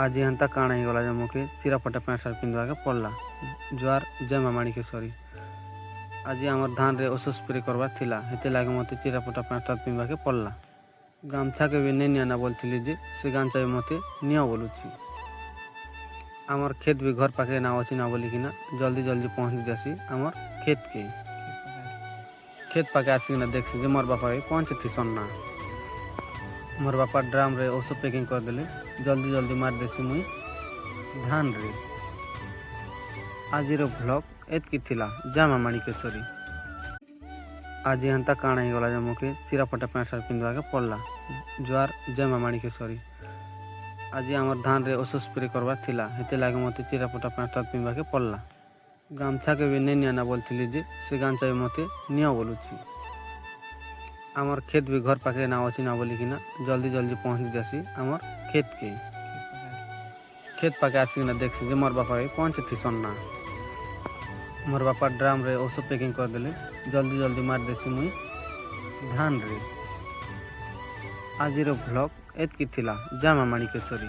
आज एंता काण होगला जे मोके चिराफटा पैंट सार्ट पिंधवाके पड़ला। जुआर जय माँ माणिकेश्वरी। आज आमर धान रे ओसो स्प्रे करवार थिला, हेते लागे मते चिराफटा पैंट सार्ट पिंधवाके पड़ला। गामछा के भी नहीं नियाना बोलथिली जे से गामछा भी मते निया बोलुछि। आमर खेत भी घर पाखे ना अछि ना बोलिकिना जल्दी जल्दी पहुँच जासी आमर खेत के। खेत पाके आसिकिना देखसी जे मोर बापा पहुँच थिसन ना। मोर बापा ड्राम रे ओसो पैकिंग कर देले, जल्दी जल्दी मार देसी मुई धान रे। आज ब्लॉग एतकी थिला। जय माँ माणिकेश्वरी। आज एंता काण होगला जे मोके चिराफटा पैंट सार्ट पिंधवाके पड़ला। जुआर जय माँ माणिकेश्वरी। आज आमर धान रे ओसो स्प्रे करवार थिला, हेते लागे मते चिराफटा पैंट सार्ट पिंधवाके पड़ला। गामछा के भी नहीं नियाना बोलथिली जे से गामछा भी मते निया बोलुछि। आमर खेत भी घर पाखे ना अछि ना बोलिकिना जल्दी जल्दी पहुँच जासी आमर खेत के। खेत पाके आसिकिना देखसी जे मोर बापा पहुँच थिसन ना। मोर बापा ड्राम रे ओसो पैकिंग कर देले, जल्दी जल्दी मार देसी मुई धान रे। आज ब्लॉग एतकी थिला। जय माँ माणिकेश्वरी।